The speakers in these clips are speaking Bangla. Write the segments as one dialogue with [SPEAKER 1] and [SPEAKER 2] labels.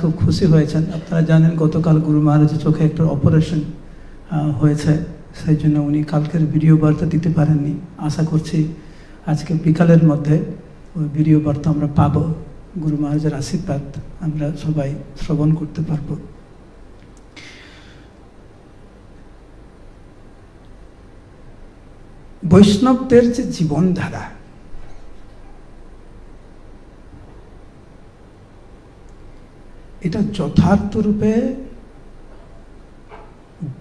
[SPEAKER 1] খুব খুশি হয়েছেন। আপনারা জানেন গতকাল গুরু মহারাজের চোখে একটা অপারেশন হয়েছে, সেই জন্য উনি কালকের ভিডিও বার্তা দিতে পারেননি। আশা করছি আজকে বিকালের মধ্যে ওই ভিডিও বার্তা আমরা পাবো। গুরু মহারাজের আশীর্বাদ আমরা সবাই শ্রবণ করতে পারবো। বৈষ্ণবদের যে জীবনধারা, এটা যথার্থ রূপে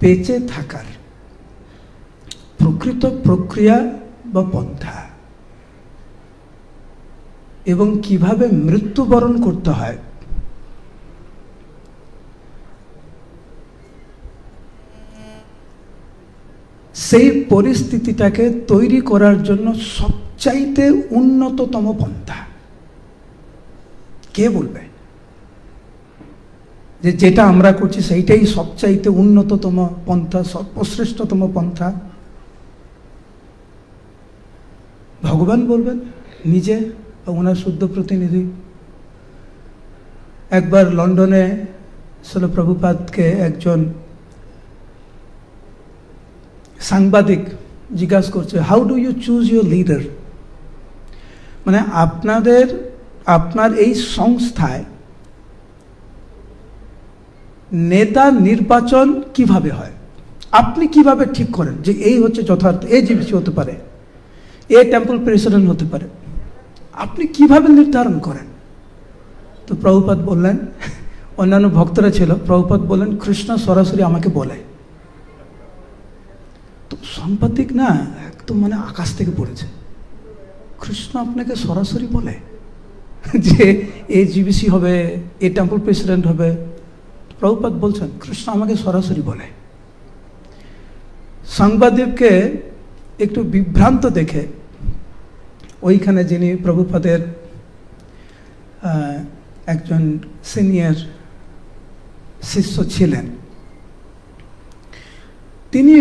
[SPEAKER 1] বেঁচে থাকার প্রকৃত প্রক্রিয়া বা পন্থা এবং কিভাবে মৃত্যুবরণ করতে হয় সেই পরিস্থিতিটাকে তৈরি করার জন্য সবচাইতে উন্নততম পন্থা কে বলবে যে যেটা আমরা করছি সেইটাই সবচাইতে উন্নততম পন্থা, সর্বশ্রেষ্ঠতম পন্থা? ভগবান বলবেন নিজে, ওনার শুদ্ধ প্রতিনিধি। একবার লন্ডনে শ্রীল প্রভুপাদকে একজন সাংবাদিক জিজ্ঞাসা করছে, how do you choose your leader? মানে আপনার এই সংস্থায় নেতা নির্বাচন কিভাবে হয়, আপনি কিভাবে ঠিক করেন যে এই হচ্ছে যথার্থ, এই জিবিসি হতে পারে, এ টেম্পল প্রেসিডেন্ট হতে পারে, আপনি কিভাবে নির্ধারণ করেন? তো প্রভুপাদ বললেন, অন্যান্য ভক্তরা ছিল, প্রভুপাদ বললেন কৃষ্ণ সরাসরি আমাকে বলে। তো সাংবাদিক না একদম মানে আকাশ থেকে পড়েছে, কৃষ্ণ আপনাকে সরাসরি বলে যে এ জিবিসি হবে, এ টেম্পল প্রেসিডেন্ট হবে? প্রভুপাদ বলছেন কৃষ্ণ আমাকে সরাসরি বলে। সাংবাদিককে একটু বিভ্রান্ত দেখে ওইখানে যিনি প্রভুপাদের একজন সিনিয়র শিষ্য ছিলেন, তিনি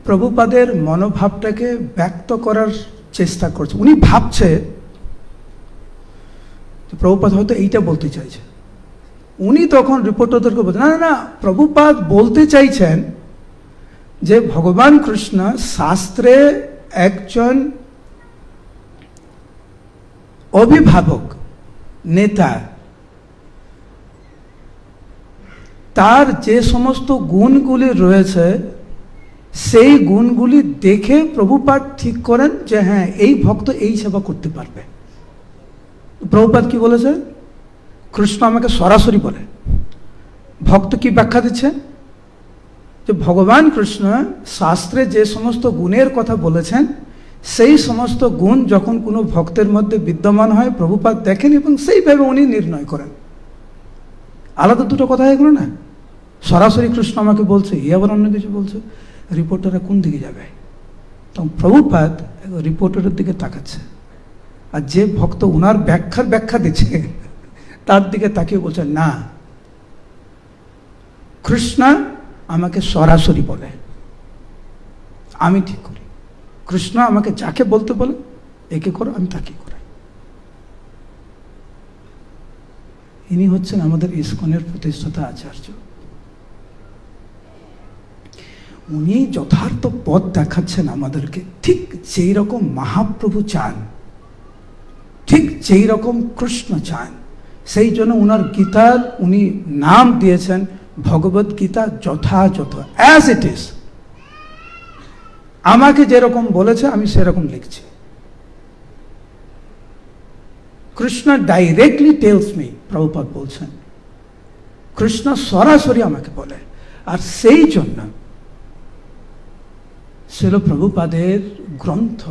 [SPEAKER 1] প্রভুপাদের মনোভাবটাকে ব্যক্ত করার চেষ্টা করছে। উনি ভাবছে প্রভুপাদ হয়তো এইটা বলতে চাইছে। উনি তখন রিপোর্টারদেরকে বলছেন, না না, প্রভুপাদ বলতে চাইছেন যে ভগবান কৃষ্ণ শাস্ত্রে একজন অভিভাবক, নেতা, তার যে সমস্ত গুণগুলি রয়েছে সেই গুণগুলি দেখে প্রভুপাদ ঠিক করেন যে হ্যাঁ এই ভক্ত এই সেবা করতে পারবে। প্রভুপাদ কি বলেছে? কৃষ্ণ আমাকে সরাসরি বলে। ভক্ত কি ব্যাখ্যা দিচ্ছে? যে ভগবান কৃষ্ণ শাস্ত্রে যে সমস্ত গুণের কথা বলেছেন সেই সমস্ত গুণ যখন কোনো ভক্তের মধ্যে বিদ্যমান হয় প্রভুপাদ দেখেন এবং সেইভাবে উনি নির্ণয় করেন। আলাদা দুটো কথা এগুলো না। সরাসরি কৃষ্ণ আমাকে বলছে, এ আবার অন্য কিছু বলছে, রিপোর্টাররা কোন দিকে যাবে? তখন প্রভুপাদ রিপোর্টারের দিকে তাকাচ্ছে, আর যে ভক্ত ওনার ব্যাখ্যা দিচ্ছে তার দিকে তাকিয়ে বলছে, না, কৃষ্ণ আমাকে সরাসরি বলে, আমি ঠিক করি। কৃষ্ণ আমাকে যাকে বলতে বলে একে করো, আমি তাকে করাই। ইনি হচ্ছেন আমাদের ইসকনের প্রতিষ্ঠাতা আচার্য। উনি যথার্থ পথ দেখাচ্ছেন আমাদেরকে, ঠিক যেই রকম মহাপ্রভু চান, ঠিক যেই রকম কৃষ্ণ চান। সেই জন্য উনার গীতার উনি নাম দিয়েছেন ভগবত গীতা যথাযথ, অ্যাজ ইট ইজ। আমাকে যেরকম বলেছে আমি সেরকম লিখছি। Krishna directly tales me, Prabhupada বলছেন, কৃষ্ণ সরাসরি আমাকে বলে। আর সেই জন্য শ্রীল প্রভুপাদের গ্রন্থ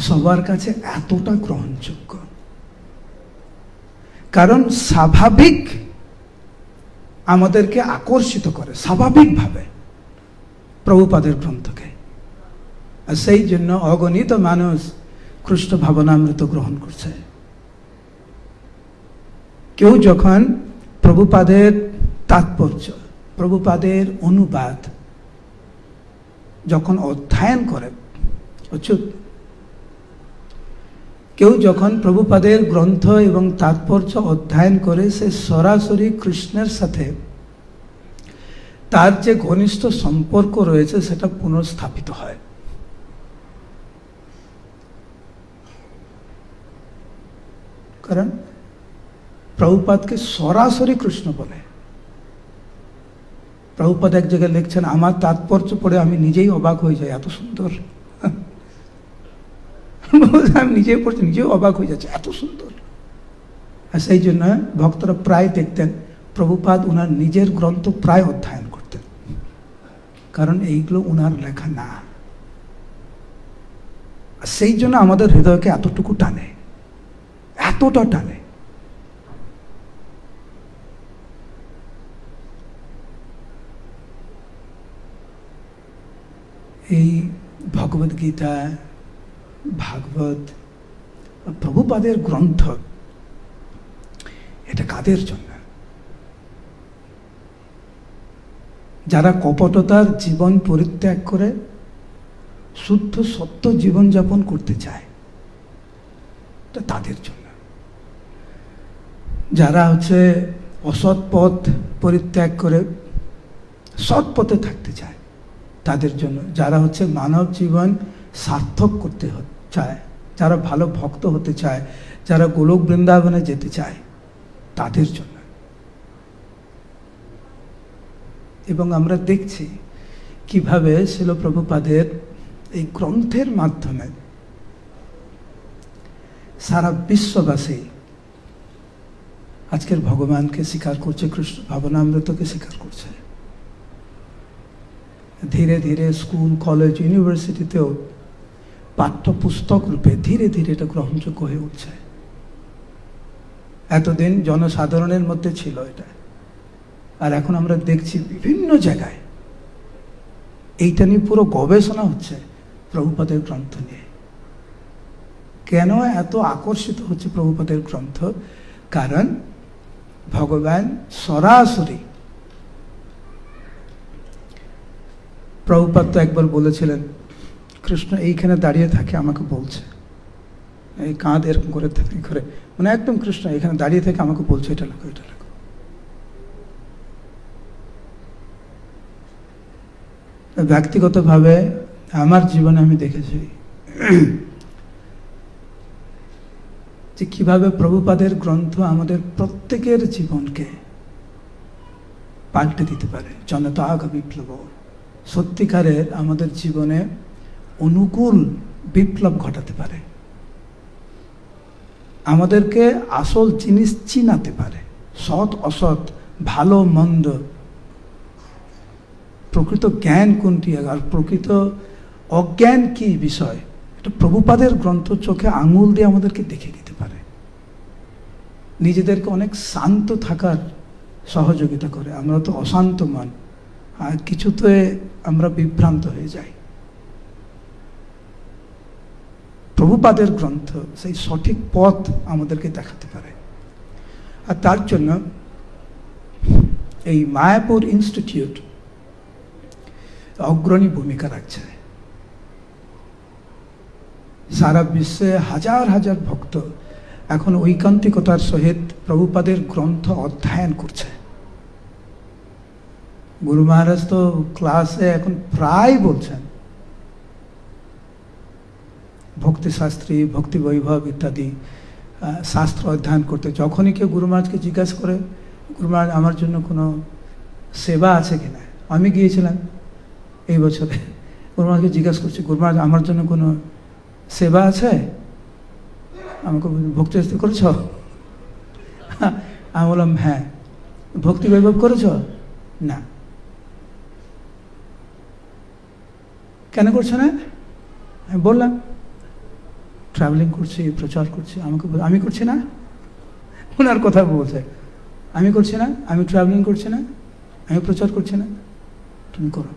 [SPEAKER 1] সবার কাছে এতটা গ্রহণযোগ্য, কারণ স্বাভাবিক আমাদেরকে আকর্ষিত করে স্বাভাবিকভাবে প্রভুপাদের গ্রন্থকে। আর সেই জন্য অগণিত মানুষ কৃষ্ণ ভাবনামৃত গ্রহণ করছে। কেউ যখন প্রভুপাদের তাৎপর্য, প্রভুপাদের অনুবাদ যখন অধ্যয়ন করে, অচ্যুত কেউ যখন প্রভুপাদের গ্রন্থ এবং তাৎপর্য অধ্যয়ন করে, সে সরাসরি কৃষ্ণের সাথে তার যে ঘনিষ্ঠ সম্পর্ক রয়েছে সেটা পুনঃস্থাপিত হয়। কারণ প্রভুপাদকে সরাসরি কৃষ্ণ বলে। প্রভুপাদ এক জায়গায় লিখছেন, আমার তাৎপর্য পড়ে আমি নিজেই অবাক হয়ে যাই, এত সুন্দর। আমি নিজেই পড়ছি, নিজেও অবাক হয়ে যাচ্ছে, এত সুন্দর। আর সেই জন্য ভক্তরা প্রায় দেখতেন প্রভুপাদ উনার নিজের গ্রন্থ প্রায় অধ্যয়ন করতেন, কারণ এইগুলো উনার লেখা না। আর সেই জন্য আমাদের হৃদয়কে এতটুকু টানে, এতটা টানে। এই ভগবদ গীতা, ভাগবত, প্রভুপাদের গ্রন্থ, এটা কাদের জন্য? যারা কপটতার জীবন পরিত্যাগ করে শুদ্ধ সত্য জীবনযাপন করতে চায়, এটা তাদের জন্য। যারা অসৎ পথ পরিত্যাগ করে সৎ পথে থাকতে চায়, তাদের জন্য। যারা মানব জীবন সার্থক করতে চায়, যারা ভালো ভক্ত হতে চায়, যারা গোলক বৃন্দাবনে যেতে চায়, তাদের জন্য। এবং আমরা দেখছি কিভাবে শিল প্রভুপাদের এই গ্রন্থের মাধ্যমে সারা বিশ্ববাসী আজকের ভগবানকে স্বীকার করছে, কৃষ্ণ ভাবনামৃতকে স্বীকার করছে। ধীরে ধীরে স্কুল, কলেজ, ইউনিভার্সিটিতেও পাঠ্যপুস্তক রূপে ধীরে ধীরে এটা গ্রহণযোগ্য হয়ে উঠছে। এতদিন জনসাধারণের মধ্যে ছিল এটা, আর এখন আমরা দেখছি বিভিন্ন জায়গায় এইটা নিয়ে পুরো গবেষণা হচ্ছে প্রভুপাদের গ্রন্থ নিয়ে। কেন এত আকর্ষিত হচ্ছে প্রভুপাদের গ্রন্থ? কারণ ভগবান সরাসরি, প্রভুপাদ তো একবার বলেছিলেন, কৃষ্ণ এইখানে দাঁড়িয়ে থাকে আমাকে বলছে, এই কাঁধ এরকম করে করে, মানে একদম কৃষ্ণ এখানে দাঁড়িয়ে থেকে আমাকে বলছে এটা লেখো, এটা লেখো। ব্যক্তিগতভাবে আমার জীবনে আমি দেখেছি যে কিভাবে প্রভুপাদের গ্রন্থ আমাদের প্রত্যেকের জীবনকে পাল্টে দিতে পারে। জনতাগ বিপ্লব, সত্যিকারের আমাদের জীবনে অনুকূল বিপ্লব ঘটাতে পারে, আমাদেরকে আসল জিনিস চিনাতে পারে, সৎ অসৎ, ভালো মন্দ, প্রকৃত জ্ঞান কোনটি আর প্রকৃত অজ্ঞান কি বিষয়, এটা প্রভুপাদের গ্রন্থ চোখে আঙুল দিয়ে আমাদেরকে দেখে দিতে পারে। নিজেদেরকে অনেক শান্ত থাকার সহযোগিতা করে। আমরা তো অশান্ত মন, আর কিছুতে আমরা বিভ্রান্ত হয়ে যাই। প্রভুপাদের গ্রন্থ সেই সঠিক পথ আমাদেরকে দেখাতে পারে। আর তার জন্য এই মায়াপুর ইনস্টিটিউট অগ্রণী ভূমিকা রাখছে। সারা বিশ্বে হাজার হাজার ভক্ত এখন ঐকান্তিকতার সহিত প্রভুপাদের গ্রন্থ অধ্যয়ন করছে। গুরু মহারাজ তো ক্লাসে এখন প্রায় বলছেন ভক্তিশাস্ত্রী, ভক্তি বৈভব ইত্যাদি শাস্ত্র অধ্যয়ন করতে। যখনই কেউ গুরু মহারাজকে জিজ্ঞাসা করে, গুরু মহারাজ আমার জন্য কোনো সেবা আছে কিনা, আমি গিয়েছিলাম এই বছরে, গুরু মহারাজকে জিজ্ঞাসা করছি, গুরু মহারাজ আমার জন্য কোনো সেবা আছে? আমাকে ভক্তি শাস্ত্র করেছ? আমি বললাম হ্যাঁ। ভক্তি বৈভব করেছ? না। কেন করছো না? আমি বললাম ট্রাভেলিং করছি, প্রচার করছি। আমাকে আমি করছি না? ওনার কথা বলছে, আমি করছি না, আমি ট্রাভেলিং করছি না, আমি প্রচার করছি না, তুমি করো।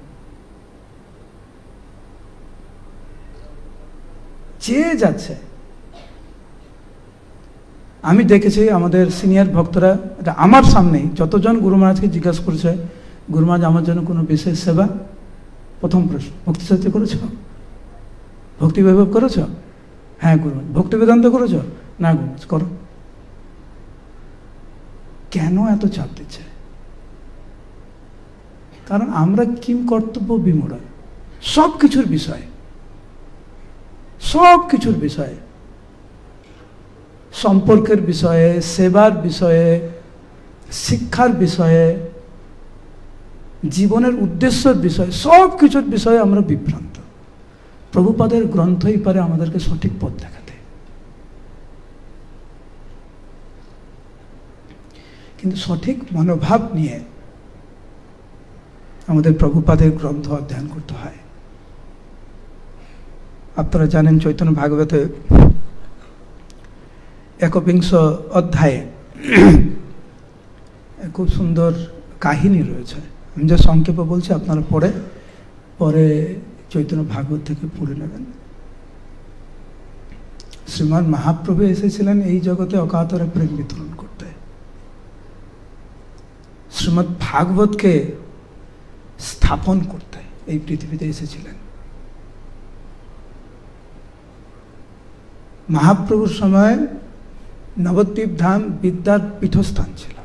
[SPEAKER 1] চেয়ে যাচ্ছে। আমি দেখেছি আমাদের সিনিয়র ভক্তরা, এটা আমার সামনেই যতজন গুরু মহারাজকে জিজ্ঞাসা করছে, গুরু মহারাজ আমার জন্য কোনো বিশেষ সেবা? প্রথম প্রশ্ন, ভক্তি শাস্ত্র করেছ? ভক্তি বৈভব করেছ? হ্যাঁ গুরুমুনি। ভক্তি বেদান্ত করেছ? না গুরুমুনি। করো। কেন এত চাপ দিচ্ছে? কারণ আমরা কিম কর্তব্য বিমূঢ়, সব কিছুর বিষয়ে, সব কিছুর বিষয়ে, সম্পর্কের বিষয়ে, সেবার বিষয়ে, শিক্ষার বিষয়ে, জীবনের উদ্দেশ্যের বিষয়ে, সব কিছুর বিষয়ে আমরা বিভ্রান্ত। প্রভুপাদের গ্রন্থই পারে আমাদেরকে সঠিক পথ দেখাতে। কিন্তু সঠিক মনোভাব নিয়ে আমাদের প্রভুপাদের গ্রন্থ অধ্যয়ন করতে হয়। আপনারা জানেন চৈতন্য ভাগবতে একবিংশ অধ্যায়ে খুব সুন্দর কাহিনী রয়েছে। আমি যা সংক্ষেপে বলছি, আপনারা পরে চৈতন্য ভাগবত থেকে পড়ে নেবেন। শ্রীমান মহাপ্রভু এসেছিলেন এই জগতে অকাতরে প্রেম বিতরণ করতে। শ্রীমৎ ভাগবতকে স্থাপন করতে এই পৃথিবীতে এসেছিলেন। মহাপ্রভুর সময় নবদ্বীপ ধাম বিদ্যার পীঠস্থান ছিল,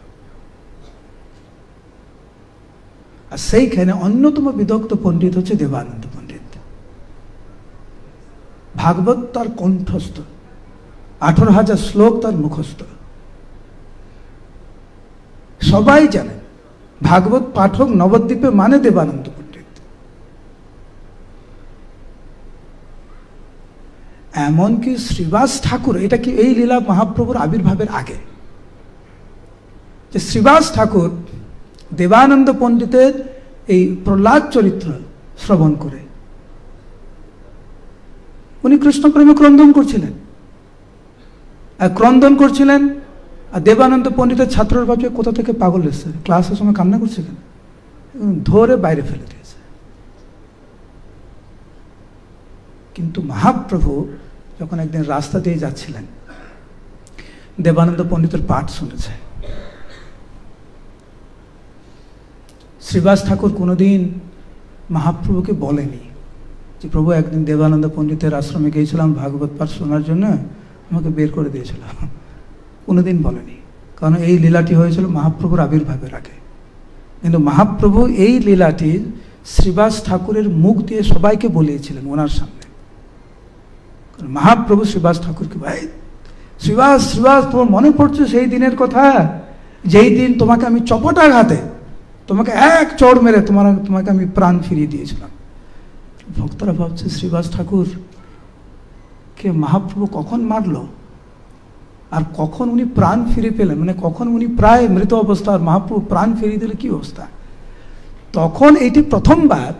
[SPEAKER 1] আর সেইখানে অন্যতম বিদগ্ধ পণ্ডিত হচ্ছে দেবানন্দ পণ্ডিত। ভাগবত তার কণ্ঠস্থ, 18,000 শ্লোক তার মুখস্থ। সবাই জানেন ভাগবত পাঠক নবদ্বীপে মানে দেবানন্দ পণ্ডিত। এমনকি শ্রীবাস ঠাকুর, এটা কি এই লীলা মহাপ্রভুর আবির্ভাবের আগে, যে শ্রীবাস ঠাকুর দেবানন্দ পণ্ডিতের এই প্রহ্লাদ চরিত্র শ্রবণ করে উনি কৃষ্ণ প্রেমে ক্রন্দন করছিলেন। আর দেবানন্দ পণ্ডিতের ছাত্ররা ভাবছে কোথা থেকে পাগল এসছে, ক্লাসের সময় কান্না করছে কেন, ধরে বাইরে ফেলে দিয়েছে। কিন্তু মহাপ্রভু যখন একদিন রাস্তা দিয়ে যাচ্ছিলেন, দেবানন্দ পণ্ডিতের পাঠ শুনেছে। শ্রীবাস ঠাকুর কোনোদিন মহাপ্রভুকে বলেনি যে প্রভু একদিন দেবানন্দ পণ্ডিতের আশ্রমে গিয়েছিলাম ভাগবত পাঠ শোনার জন্য, আমাকে বের করে দিয়েছিল। কোনোদিন বলেনি, কারণ এই লীলাটি হয়েছিল মহাপ্রভুর আবির্ভাবের আগে। কিন্তু মহাপ্রভু এই লীলাটি শ্রীবাস ঠাকুরের মুখ দিয়ে সবাইকে বলিয়েছিলেন ওনার সামনে। মহাপ্রভু শ্রীবাস ঠাকুরকে, ভাই শ্রীবাস, তোমার মনে পড়ছে সেই দিনের কথা, যেই দিন তোমাকে আমি চপটাঘাতে, তোমাকে এক চড় মেরে তোমাকে আমি প্রাণ ফিরিয়ে দিয়েছিলাম। ভক্তরা ভাবছে শ্রীবাস ঠাকুর কে মহাপ্রভু কখন মারলো, আর কখন উনি প্রাণ ফিরে পেলেন, মানে কখন উনি প্রায় মৃত অবস্থা আর মহাপ্রভু প্রাণ ফিরিয়ে দিলে কি অবস্থা। তখন এটি প্রথমবার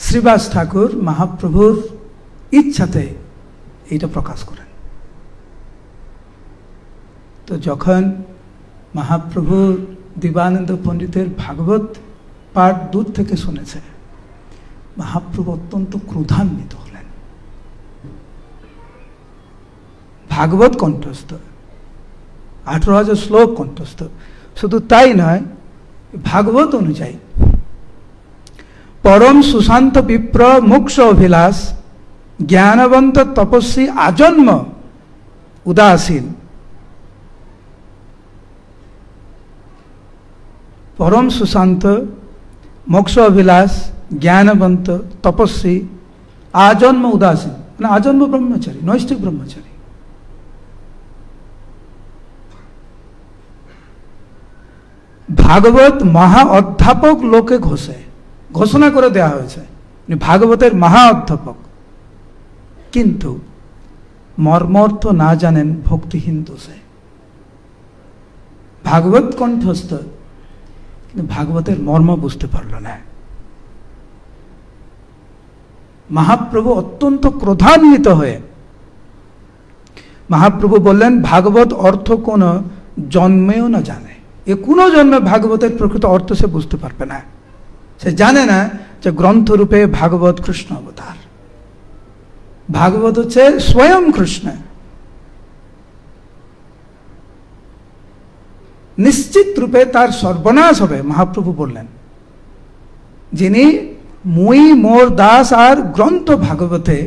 [SPEAKER 1] শ্রীবাস ঠাকুর মহাপ্রভুর ইচ্ছাতে এইটা প্রকাশ করেন। তো যখন মহাপ্রভু দেবানন্দ পণ্ডিতের ভাগবত পাঠ দূর থেকে শুনেছে, মহাপ্রভু অত্যন্ত ক্রোধান্বিত হলেন। ভাগবত কণ্ঠস্থ, 18,000 শ্লোক কণ্ঠস্থ। শুধু তাই নয়, ভাগবত অনুযায়ী পরম সুশান্ত বিপ্র মোক্ষ অভিলাষ জ্ঞানবন্ত তপস্বী আজন্ম উদাসীন। পরম সুশান্ত, মোক্ষ অভিলাষ, জ্ঞানবন্ত, তপস্বী, আজন্ম উদাসীন, মানে আজন্ম ব্রহ্মচারী, নৈষ্ঠিক ব্রহ্মচারী। ভাগবত মহা অধ্যাপক লোকে ঘোষণা করে দেওয়া হয়েছে, ভাগবতের মহা অধ্যাপক, কিন্তু মর্মর্থ না জানেন ভক্তিহীন দোষে। ভাগবত কণ্ঠস্থ, কিন্তু ভাগবতের মর্ম বুঝতে পারল না। মহাপ্রভু অত্যন্ত ক্রোধান্বিত হয়ে মহাপ্রভু বললেন, ভাগবত অর্থ কোন জন্মেও না জানে, এ কোনো জন্মে ভাগবতের প্রকৃত অর্থ সে বুঝতে পারবে না। সে জানে না যে গ্রন্থরূপে ভাগবত কৃষ্ণ অবতার, ভাগবত হচ্ছে স্বয়ং কৃষ্ণ। নিশ্চিত রূপে তার সর্বনাশ হবে। মহাপ্রভু বললেন, যিনি মুই মোর দাস আর গ্রন্থ ভাগবতে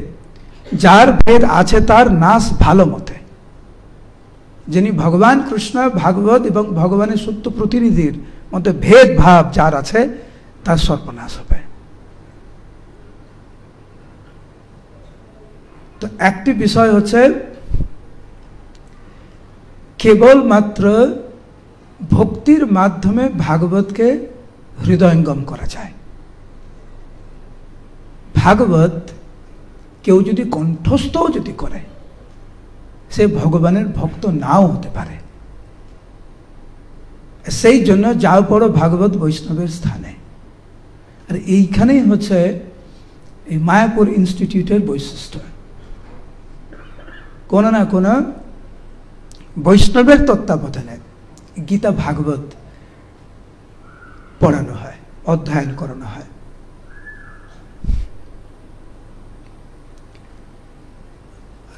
[SPEAKER 1] যার ভেদ আছে তার নাশ ভালো মতে। যিনি ভগবান কৃষ্ণ, ভাগবত এবং ভগবানের সত্য প্রতিনিধির মধ্যে ভেদ ভাব যার আছে, তার সর্বনাশ হবে। তো একটি বিষয় হচ্ছে কেবলমাত্র ভক্তির মাধ্যমে ভাগবতকে হৃদয়ঙ্গম করা যায়। ভাগবত কেউ যদি কণ্ঠস্থও যদি করে, সে ভগবানের ভক্ত নাও হতে পারে। সেই জন্য যাও পড়ো ভাগবত বৈষ্ণবের স্থানে। আর এইখানেই হচ্ছে এই মায়াপুর ইনস্টিটিউটের বৈশিষ্ট্য। কোনো না কোনো বৈষ্ণবের তত্ত্বাবধানে গীতা ভাগবত পড়ানো হয়, অধ্যয়ন করানো হয়।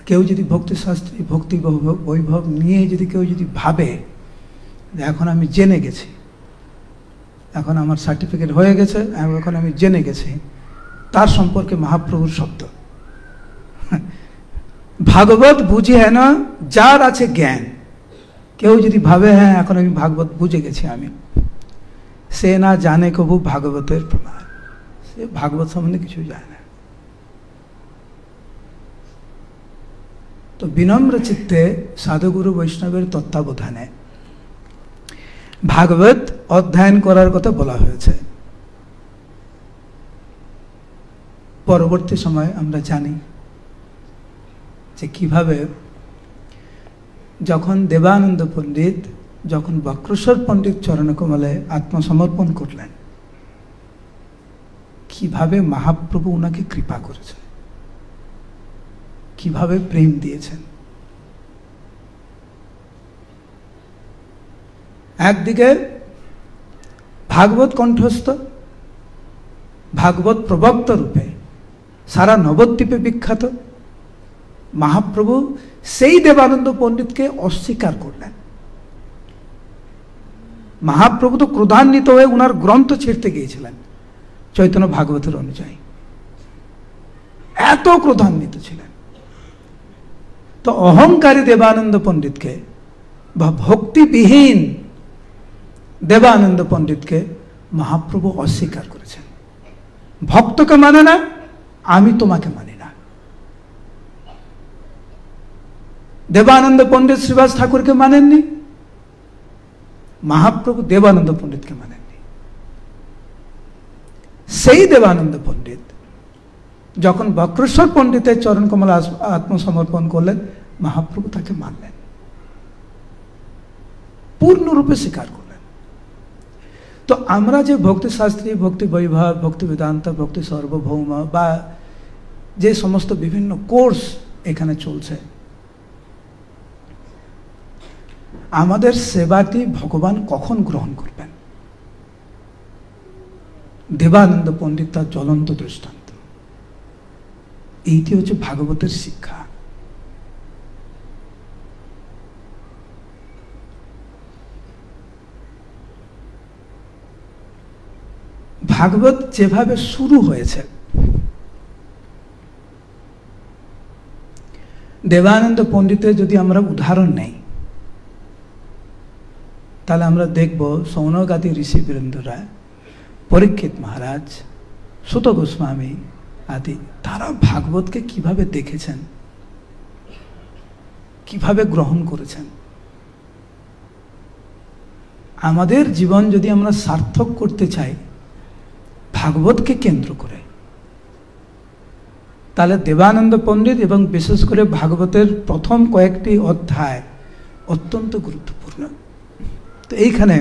[SPEAKER 1] কেউ যদি ভক্তিশাস্ত্রী, ভক্তি বৈভব নিয়ে যদি কেউ যদি ভাবে যে এখন আমি জেনে গেছি, এখন আমার সার্টিফিকেট হয়ে গেছে, এখন আমি জেনে গেছি, তার সম্পর্কে মহাপ্রভুর শব্দ, ভাগবত বুঝি হ্যাঁ না যার আছে জ্ঞান। কেউ যদি ভাবে হ্যাঁ এখন আমি ভাগবত বুঝে গেছি, আমি, সে না জানে কবু ভাগবতের প্রমাণ, সে ভাগবত সম্বন্ধে কিছু জানে না। তো বিনম্র চিত্তে সাধুগুরু বৈষ্ণবের তত্ত্বাবধানে ভাগবত অধ্যয়ন করার কথা বলা হয়েছে। পরবর্তী সময় আমরা জানি যে কিভাবে যখন দেবানন্দ পণ্ডিত যখন বক্রেশ্বর পণ্ডিত চরণকমলে আত্মসমর্পণ করলেন, কিভাবে মহাপ্রভু ওনাকে কৃপা করেছেন, কিভাবে প্রেম দিয়েছেন। একদিকে ভাগবত কণ্ঠস্থ, ভাগবত প্রবক্তা রূপে সারা নবদ্বীপে বিখ্যাত মহাপ্রভু সেই দেবানন্দ পণ্ডিতকে অস্বীকার করলেন। মহাপ্রভু তো ক্রোধান্বিত হয়ে উনার গ্রন্থ ছিঁড়তে গিয়েছিলেন চৈতন্য ভাগবতের অনুযায়ী, এত ক্রোধান্বিত ছিলেন। তো অহংকারী দেবানন্দ পণ্ডিতকে বা ভক্তিবিহীন দেবানন্দ পণ্ডিতকে মহাপ্রভু অস্বীকার করেছেন। ভক্তকে মানে না, আমি তোমাকে মানি না। দেবানন্দ পণ্ডিত শ্রীবাস ঠাকুরকে মানেননি, মহাপ্রভু দেবানন্দ পণ্ডিতকে মানেননি। সেই দেবানন্দ পণ্ডিত যখন বক্রেশ্বর পণ্ডিতের চরণ কমলে আত্মসমর্পণ করলেন, মহাপ্রভু তাকে মানলেন, পূর্ণরূপে স্বীকার করলেন। তো আমরা যে ভক্তিশাস্ত্রী, ভক্তি বৈভব, ভক্তি বেদান্ত, ভক্তি সার্বভৌম বা যে সমস্ত বিভিন্ন কোর্স এখানে চলছে, আমাদের সেবাটি ভগবান কখন গ্রহণ করবেন? দেবানন্দ পণ্ডিত তার জ্বলন্ত দৃষ্টান্ত। এইটি হচ্ছে ভাগবতের শিক্ষা। ভাগবত যেভাবে শুরু হয়েছে, দেবানন্দ পণ্ডিতের যদি আমরা উদাহরণ নেই, তাহলে আমরা দেখব সৌনকাদি ঋষি বীরেন্দ্ররা, পরীক্ষিত মহারাজ, সুত গোস্বামী আদি, তারা ভাগবতকে কিভাবে দেখেছেন, কিভাবে গ্রহণ করেছেন। আমাদের জীবন যদি আমরা সার্থক করতে চাই ভাগবতকে কেন্দ্র করে, তাহলে দেবানন্দ পণ্ডিত এবং বিশেষ করে ভাগবতের প্রথম কয়েকটি অধ্যায় অত্যন্ত গুরুত্বপূর্ণ। তো এইখানে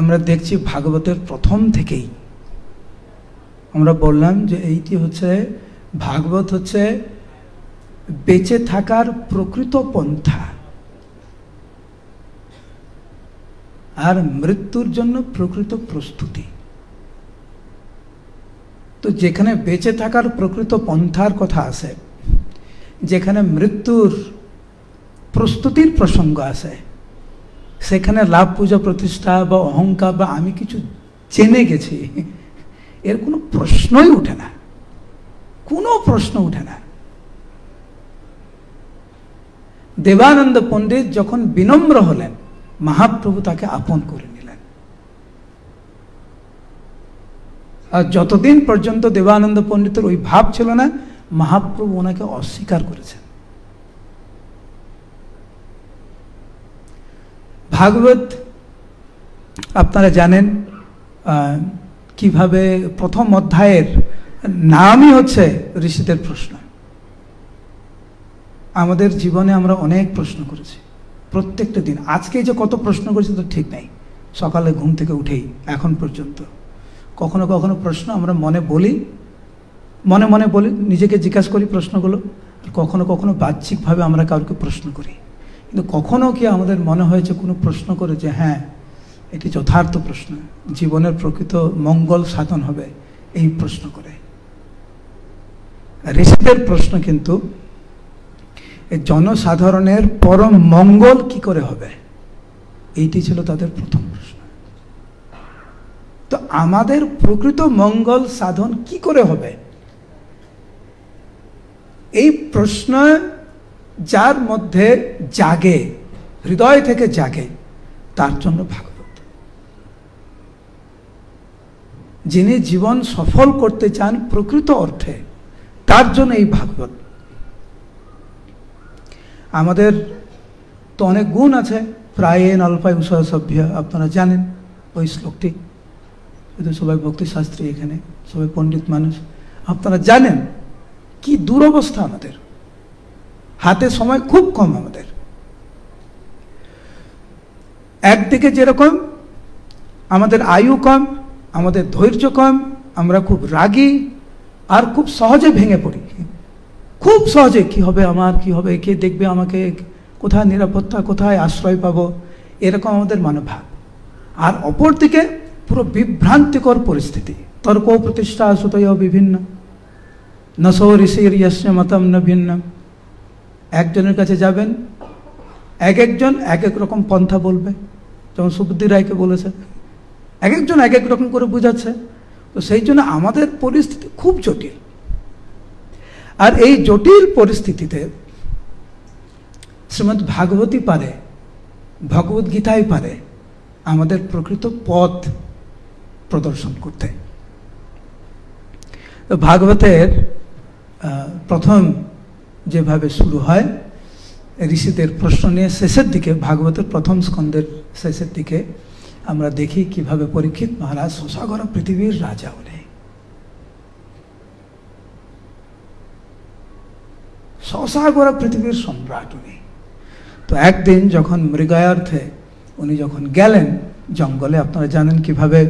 [SPEAKER 1] আমরা দেখছি ভাগবতের প্রথম থেকেই আমরা বললাম যে এইটি হচ্ছে ভাগবত হচ্ছে বেঁচে থাকার প্রকৃত পন্থা আর মৃত্যুর জন্য প্রকৃত প্রস্তুতি। তো যেখানে বেঁচে থাকার প্রকৃত পন্থার কথা আছে, যেখানে মৃত্যুর প্রস্তুতির প্রসঙ্গ আছে, সেখানে লাভ পূজা প্রতিষ্ঠা বা অহংকার বা আমি কিছু জেনে গেছি, এর কোনো প্রশ্নই উঠে না, কোনো প্রশ্ন উঠে না। দেবানন্দ পণ্ডিত যখন বিনম্র হলেন, মহাপ্রভু তাকে আপন করে নিলেন। আর যতদিন পর্যন্ত দেবানন্দ পণ্ডিতের ওই ভাব ছিল না, মহাপ্রভু ওনাকে অস্বীকার করেছেন। ভাগবত আপনারা জানেন কিভাবে প্রথম অধ্যায়ের নামই হচ্ছে ঋষিদের প্রশ্ন। আমাদের জীবনে আমরা অনেক প্রশ্ন করেছি প্রত্যেকটা দিন। আজকে যে কত প্রশ্ন করেছি তো ঠিক নাই, সকালে ঘুম থেকে উঠেই এখন পর্যন্ত কখনো কখনো প্রশ্ন আমরা মনে মনে বলি, নিজেকে জিজ্ঞাসা করি প্রশ্নগুলো, আর কখনো কখনো বাহ্যিকভাবে আমরা কাউকে প্রশ্ন করি। কিন্তু কখনো কি আমাদের মনে হয়েছে কোনো প্রশ্ন করে যে হ্যাঁ এটি যথার্থ প্রশ্ন, জীবনের প্রকৃত মঙ্গল সাধন হবে এই প্রশ্ন করে? ঋষিদের প্রশ্ন কিন্তু জনসাধারণের পরম মঙ্গল কি করে হবে, এইটি ছিল তাদের প্রথম প্রশ্ন। তো আমাদের প্রকৃত মঙ্গল সাধন কি করে হবে, এই প্রশ্ন যার মধ্যে জাগে, হৃদয় থেকে জাগে, তার জন্য ভাগবত। যিনি জীবন সফল করতে চান প্রকৃত অর্থে, তার জন্য এই ভাগবত। আমাদের তো অনেক গুণ আছে, প্রায়েণ অল্পায় উষয় সভ্য, আপনারা জানেন ওই শ্লোকটি। সবাই ভক্তিশাস্ত্রী এখানে, সবাই পণ্ডিত মানুষ, আপনারা জানেন কি দুরবস্থা আমাদের, হাতে সময় খুব কম আমাদের। একদিকে যেরকম আমাদের আয়ু কম, আমাদের ধৈর্য কম, আমরা খুব রাগী আর খুব সহজে ভেঙে পড়ি, খুব সহজে কি হবে আমার, কি হবে, কে দেখবে আমাকে, কোথায় নিরাপত্তা, কোথায় আশ্রয় পাবো, এরকম আমাদের মনোভাব। আর অপরদিকে পুরো বিভ্রান্তিকর পরিস্থিতি, তর্ক প্রতিষ্ঠা সুতয় বিভিন্ন, নশো ঋষির ইয়স্য মতম ন ভিন্ন। একজনের কাছে যাবেন, একজন এক এক রকম পন্থা বলবে, যেমন সুবুদ্ধি রায়কে বলেছে, এক একজন এক এক রকম করে বুঝাচ্ছে। তো সেই জন্য আমাদের পরিস্থিতি খুব জটিল। আর এই জটিল পরিস্থিতিতে শ্রীমদ্ ভাগবতী পারে, ভগবদ গীতাই পারে আমাদের প্রকৃত পথ প্রদর্শন করতে। তো ভাগবতের প্রথম যেভাবে শুরু হয় ঋষিদের প্রশ্ন নিয়ে, শেষের দিকে ভাগবতের প্রথম স্কন্ধের শেষের দিকে আমরা দেখি কিভাবে পরীক্ষিত মহারাজ শশাগর পৃথিবীর রাজা উনি, শশাগর পৃথিবীর সম্রাট উনি। তো একদিন যখন মৃগয়ার্থে উনি যখন গেলেন জঙ্গলে, আপনারা জানেন কিভাবে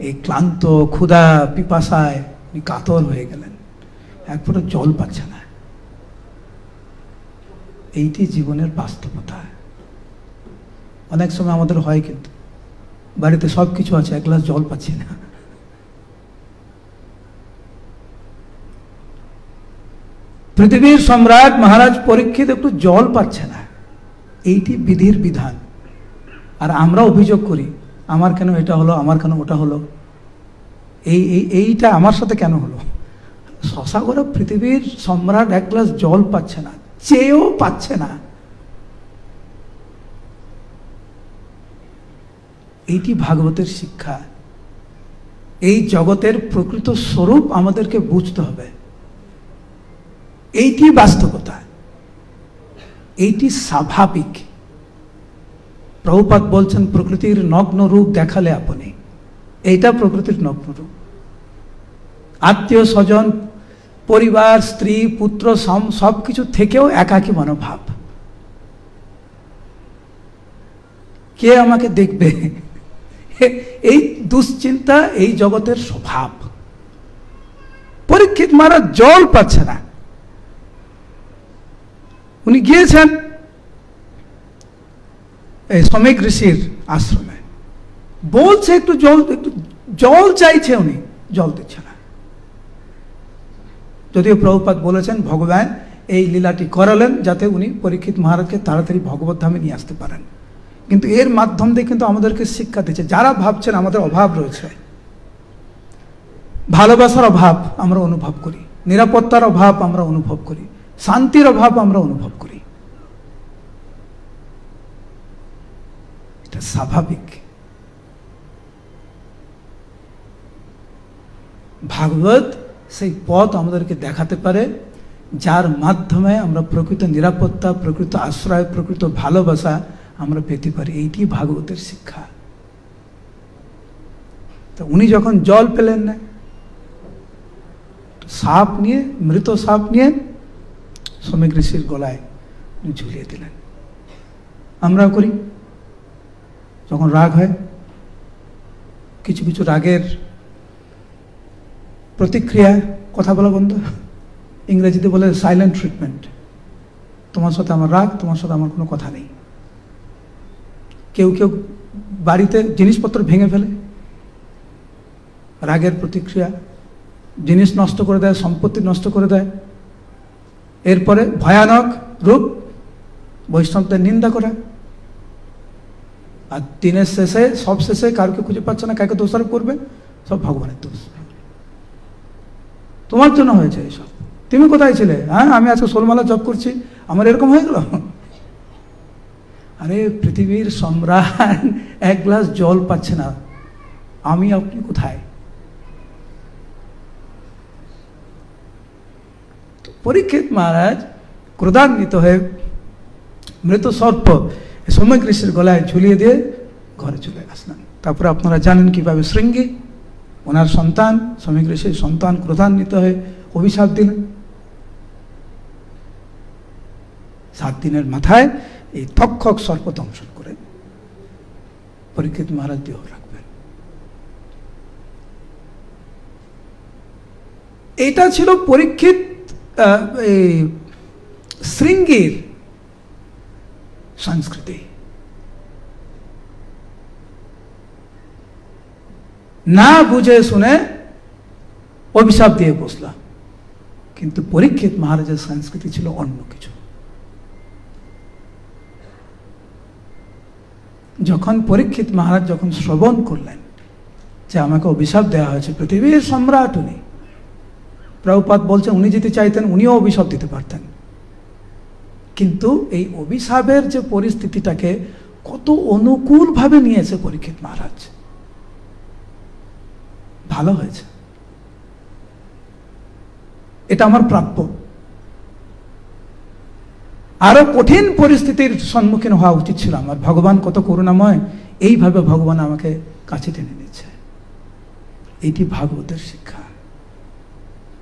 [SPEAKER 1] এই ক্লান্ত ক্ষুধা পিপাসায় উনি কাতর হয়ে গেলেন, এক ফোঁটা জল পাচ্ছে না। এইটি জীবনের বাস্তবতা। অনেক সময় আমাদের হয়, কিন্তু বাড়িতে সব কিছু আছে, এক গ্লাস জল পাচ্ছি না। পৃথিবীর সম্রাট মহারাজ পরীক্ষিত একটু জল পাচ্ছে না, এইটি বিধির বিধান। আর আমরা অভিযোগ করি, আমার কেন এটা হলো, আমার কেন ওটা হলো, এইটা আমার সাথে কেন হলো। শশাগর পৃথিবীর সম্রাট এক গ্লাস জল পাচ্ছে না, চেয়েও পাচ্ছে না। এইটি ভাগবতের শিক্ষা। এই জগতের প্রকৃত স্বরূপ আমাদেরকে বুঝতে হবে, এইটি বাস্তবতা, এইটি স্বাভাবিক। প্রভুপাদ বলছেন প্রকৃতির নগ্ন রূপ দেখালে আপনি, এইটা প্রকৃতির নগ্ন রূপ। আত্মীয় স্বজন, পরিবার, স্ত্রী, পুত্র সব কিছু থেকেও একাকী মনোভাব। কে আমাকে দেখবে, এই দুশ্চিন্তা এই জগতের স্বভাব। পরীক্ষিত মহারাজ জল পাচ্ছে না, উনি গিয়েছেন এই সমীক ঋষির আশ্রমে, বলছে একটু জল চাইছে, উনি জল দিচ্ছে না। যদিও প্রভুপাদ বলেছেন ভগবান এই লীলাটি করালেন যাতে উনি পরীক্ষিত মহারাজকে তাড়াতাড়ি ভগবত ধামে নিয়ে আসতে পারেন। কিন্তু এর মাধ্যম দিয়ে কিন্তু আমাদেরকে শিক্ষা দিচ্ছে, যারা ভাবছেন আমাদের অভাব রয়েছে, ভালোবাসার অভাব আমরা অনুভব করি, নিরাপত্তার অভাব আমরা অনুভব করি, শান্তির অভাব আমরা অনুভব করি। এটা স্বাভাবিক। ভাগবত সেই পথ আমাদেরকে দেখাতে পারে যার মাধ্যমে আমরা প্রকৃত নিরাপত্তা, প্রকৃত আশ্রয়, প্রকৃত ভালোবাসা আমরা পেতে পারি। এইটি ভাগবতের শিক্ষা। তো উনি যখন জল পেলেন না, সাপ নিয়ে, মৃত সাপ নিয়ে শ্রমিক ঋষির গলায় ঝুলিয়ে দিলেন। আমরাও করি যখন রাগ হয়। কিছু কিছু রাগের প্রতিক্রিয়া কথা বলা বন্ধ, ইংরেজিতে বলে সাইলেন্ট ট্রিটমেন্ট। তোমার সাথে আমার রাগ, তোমার সাথে আমার কোনো কথা নেই। কেউ কেউ বাড়িতে জিনিসপত্র ভেঙে ফেলে, রাগের প্রতিক্রিয়া, জিনিস নষ্ট করে দেয়, সম্পত্তি নষ্ট করে দেয়। এরপরে ভয়ানক রূপ বৈষ্ণবদের নিন্দা করা। আর দিনের শেষে, সব শেষে কারকে খুঁজে পাচ্ছে না, কাকে দোষারোপ করবে? সব ভগবানের দোষ। তোমার জন্য হয়েছে এসব, তুমি কোথায় ছিলে? হ্যাঁ, আমি আজকে ষোলমালা জপ করছি, আমার এরকম হয়ে গেল। আরে পৃথিবীর সম্রাট এক গ্লাস জল পাচ্ছে না, আমি আপনি কোথায়? পরীক্ষিত মহারাজ ক্রোধান্বিত হয়ে মৃত সর্প শ্রমিক ঋষির গলায় ঝুলিয়ে দিয়ে ঘরে চলে আসলেন। তারপরে আপনারা জানেন কিভাবে শৃঙ্গী ওনার সন্তান, শ্রমিক ঋষির সন্তান, ক্রোধান্বিত হয়ে অভিশাপ দিলেন। 7 দিনের মাথায় এই তক্ষক সর্প দংশন করে পরীক্ষিত মহারাজ দেহ রাখবেন। এটা ছিল পরীক্ষিত শৃঙ্গীর সংস্কৃতি। না বুঝে শুনে অভিশাপ দিয়ে বসলাম। কিন্তু পরীক্ষিত মহারাজের সংস্কৃতি ছিল অন্য কিছু। যখন পরীক্ষিত মহারাজ যখন শ্রবণ করলেন যে আমাকে অভিশাপ দেওয়া হয়েছে, পৃথিবীর সম্রাট উনি, প্রভুপাদ বলছেন উনি যদি চাইতেন উনিও অভিশাপ দিতে পারতেন। কিন্তু এই অভিশাপের যে পরিস্থিতিটাকে কত অনুকূলভাবে নিয়েছে পরীক্ষিত মহারাজ। ভালো হয়েছে, এটা আমার প্রাপ্য। আরো কঠিন পরিস্থিতির সম্মুখীন হওয়া উচিত ছিল আমার। ভগবান কত করুণাময়, এইভাবে ভগবান আমাকে কাছে টেনে নিচ্ছে। এটি ভাগবতের শিক্ষা,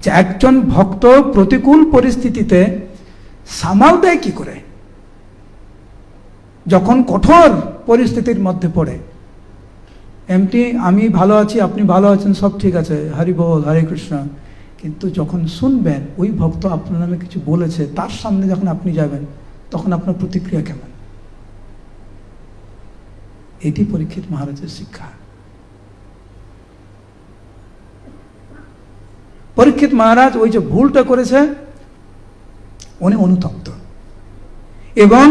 [SPEAKER 1] যে একজন ভক্ত প্রতিকূল পরিস্থিতিতে সামাল দেয় কি করে। যখন কঠোর পরিস্থিতির মধ্যে পড়ে, এমনি আমি ভালো আছি, আপনি ভালো আছেন, সব ঠিক আছে, হরি বল, হরে কৃষ্ণ, কিন্তু যখন শুনবেন ওই ভক্ত আপনার নামে কিছু বলেছে, তার সামনে যখন আপনি যাবেন, তখন আপনার প্রতিক্রিয়া কেমন? এটি পরীক্ষিত মহারাজের শিক্ষা। পরীক্ষিত মহারাজ ওই যে ভুলটা করেছে, উনি অনুতপ্ত এবং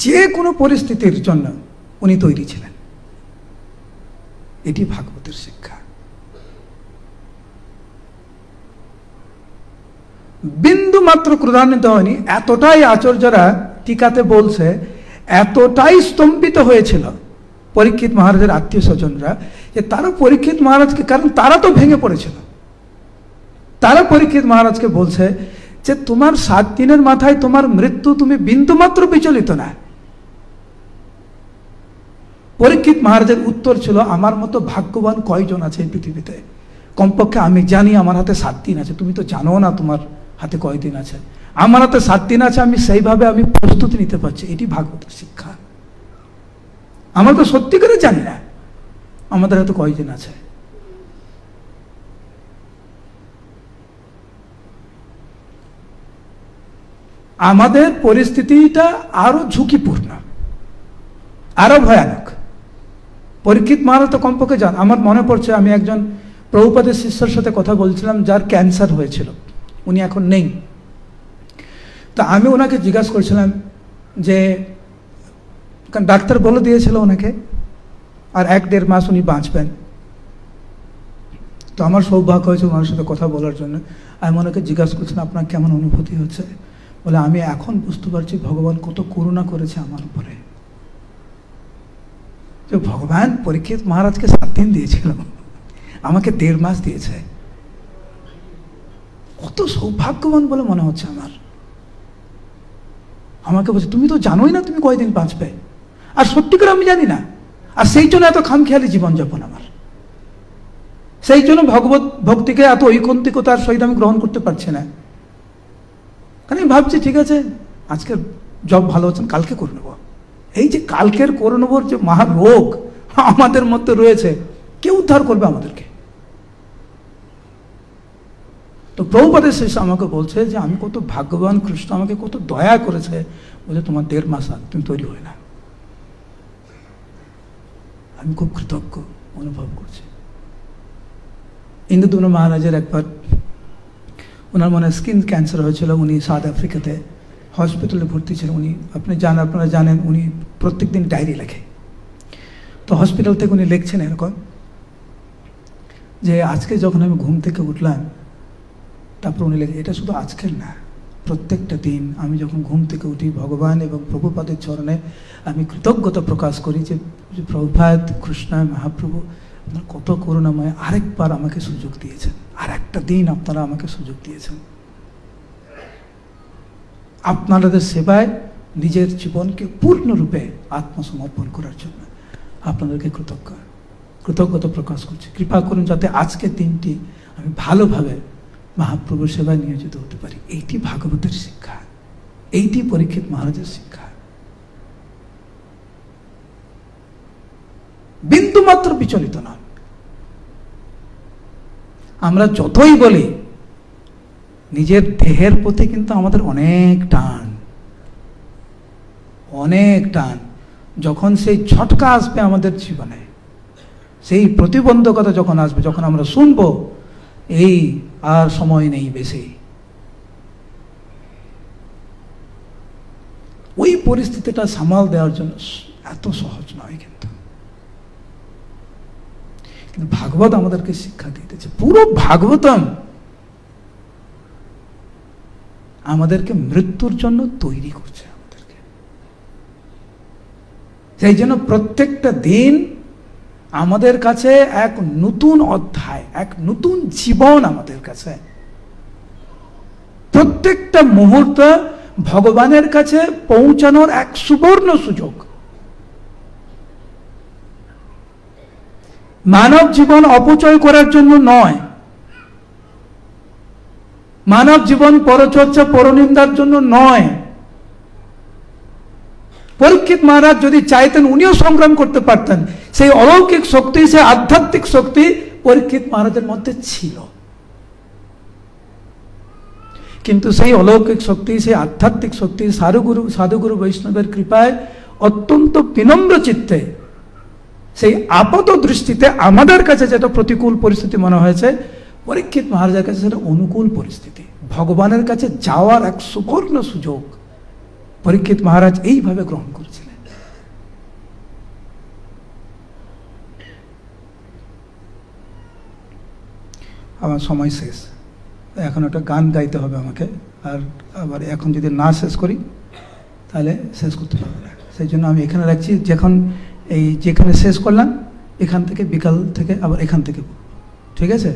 [SPEAKER 1] যে কোনো পরিস্থিতির জন্য উনি তৈরি ছিলেন। এটি ভাগবতের শিক্ষা। বিন্দু মাত্র ক্রোধান্বিত হয়নি। এতটাই আচার্যরা টিকাতে বলছে, এতটাই স্তম্ভিত হয়েছিল পরীক্ষিত মহারাজের আত্মীয় স্বজনরা, যে তারা পরীক্ষিত মহারাজকে, কারণ তারা তো ভেঙে পড়েছিল, তারা পরীক্ষিত মহারাজকে বলছে যে তোমার 7 দিনের মাথায় তোমার মৃত্যু, তুমি বিন্দু মাত্র বিচলিত না। পরীক্ষিত মহারাজের উত্তর ছিল, আমার মতো ভাগ্যবান কয়জন আছে এই পৃথিবীতে? কমপক্ষে আমি জানি আমার হাতে 7 দিন আছে, তুমি তো জানো না তোমার হাতে কয়দিন আছে। আমার হাতে 7 দিন আছে, আমি সেইভাবে আমি প্রস্তুতি নিতে পারছি। এটি ভাগবতের শিক্ষা। আমরা তো সত্যি করে জানি না আমাদের হাতে কয়দিন আছে। আমাদের পরিস্থিতিটা আরো ঝুঁকিপূর্ণ, আরো ভয়ানক। পরীক্ষিত মহারাজ তো কমপক্ষে জান। আমার মনে পড়ছে, আমি একজন প্রভুপাদের শিষ্যের সাথে কথা বলছিলাম, যার ক্যান্সার হয়েছিল, উনি এখন নেই। তো আমি ওনাকে জিজ্ঞাসা করছিলাম যে, কারণ ডাক্তার বলে দিয়েছিল ওনাকে আর 1-1.5 মাস উনি বাঁচবেন। তো তো আমার সৌভাগ্য হয়েছে ওনার সাথে কথা বলার জন্য। আমি ওনাকে জিজ্ঞাসা করছেন আপনার কেমন অনুভূতি হচ্ছে, বলে আমি এখন বুঝতে পারছি ভগবান কত করুণা করেছে আমার উপরে। যে ভগবান পরীক্ষিত মহারাজকে 7 দিন দিয়েছিল, আমাকে 1.5 মাস দিয়েছে। কত সৌভাগ্যবান বলে মনে হচ্ছে আমার। আমাকে বলছে তুমি তো জানোই না তুমি কয়দিন বাঁচবে, আর সত্যি করে আমি জানি না, আর সেই জন্য এত খামখেয়ালি জীবনযাপন আমার। সেই জন্য ভগবত ভক্তিকে এত ঐকান্তিকতার সহিত আমি গ্রহণ করতে পারছি না। কারণ আমি ভাবছি ঠিক আছে আজকে জব ভালো হচ্ছেন, কালকে করে নেবো। এই যে কালকের করে নেবোর যে মহারোগ আমাদের মধ্যে রয়েছে, কে উদ্ধার করবে আমাদেরকে? তো প্রভুপাদের শেষে আমাকে বলছে যে আমি কত ভাগ্যবান, কৃষ্ণ আমাকে কত দয়া করেছে, বলে তোমার 1.5 মাস আগে তুমি তৈরি হয় না। আমি খুব কৃতজ্ঞ অনুভব করছি। ইন্দ্রদুম্ন মহারাজের একবার ওনার মনে স্কিন ক্যান্সার হয়েছিল, উনি সাউথ আফ্রিকাতে হসপিটালে ভর্তি ছিলেন। উনি আপনারা জানেন উনি প্রত্যেকদিন ডায়েরি লেখে। তো হসপিটাল থেকে উনি লিখছেন এরকম যে আজকে যখন আমি ঘুম থেকে উঠলাম, তারপর উনি লেখে এটা শুধু আজকের না, প্রত্যেকটা দিন আমি যখন ঘুম থেকে উঠি ভগবান এবং প্রভুপাদের চরণে আমি কৃতজ্ঞতা প্রকাশ করি যে প্রভুপাদ কৃষ্ণ মহাপ্রভু আপনার কত করুণাময়, আরেকবার আমাকে সুযোগ দিয়েছেন, আর একটা দিন আপনারা আমাকে সুযোগ দিয়েছেন আপনাদের সেবায় নিজের জীবনকে পূর্ণরূপে আত্মসমর্পণ করার জন্য। আপনাদেরকে কৃতজ্ঞতা প্রকাশ করছি। কৃপা করুন যাতে আজকের দিনটি আমি ভালোভাবে মহাপ্রভুর সেবায় নিয়োজিত হতে পারি। এইটি ভাগবতের শিক্ষা, এইটি পরীক্ষিত মহারাজের শিক্ষা। বিন্দু মাত্র বিচলিত নয়। আমরা যতই বলি নিজের দেহের প্রতি কিন্তু আমাদের অনেক টান, অনেক টান। যখন সেই ঝটকা আসবে আমাদের জীবনে, সেই প্রতিবন্ধকতা যখন আসবে, যখন আমরা শুনবো এই আর সময় নেই বেশি, ওই পরিস্থিতিটা সামাল দেওয়ার জন্য এত সহজ নয়। কিন্তু ভাগবত আমাদেরকে শিক্ষা দিতেছে। পুরো ভাগবতম আমাদেরকে মৃত্যুর জন্য তৈরি করছে আমাদেরকে। সেই জন্য প্রত্যেকটা দিন আমাদের কাছে এক নতুন অধ্যায়, এক নতুন জীবন আমাদের কাছে। প্রত্যেকটা মুহূর্ত ভগবানের কাছে পৌঁছানোর এক সুবর্ণ সুযোগ। মানব জীবন অপচয় করার জন্য নয়, মানব জীবন পরচর্চা পরনিন্দার জন্য নয়। পরীক্ষিত মহারাজ যদি চাইতেন উনিও সংগ্রাম করতে পারতেন। সেই অলৌকিক শক্তি, সেই আধ্যাত্মিক শক্তি পরীক্ষিত মহারাজের মধ্যে ছিল। কিন্তু সেই অলৌকিক শক্তি, সেই আধ্যাত্মিক শক্তি সাধুগুরু বৈষ্ণবের কৃপায় অত্যন্ত বিনম্র চিত্তে, সেই আপাত দৃষ্টিতে আমাদের কাছে যেটা প্রতিকূল পরিস্থিতি মনে হয়েছে, পরীক্ষিত মহারাজের কাছে সেটা অনুকূল পরিস্থিতি, ভগবানের কাছে যাওয়ার এক সুবর্ণ সুযোগ পরীক্ষিত মহারাজ এইভাবে গ্রহণ করেছিলেন। আমার সময় শেষ, এখন একটা গান গাইতে হবে আমাকে, আর আবার এখন যদি না শেষ করি তাহলে শেষ করতে পারবো না। সেই জন্য আমি এখানে রাখছি। যখন যেখানে শেষ করলাম এখান থেকে বিকাল থেকে আবার এখান থেকে, ঠিক আছে?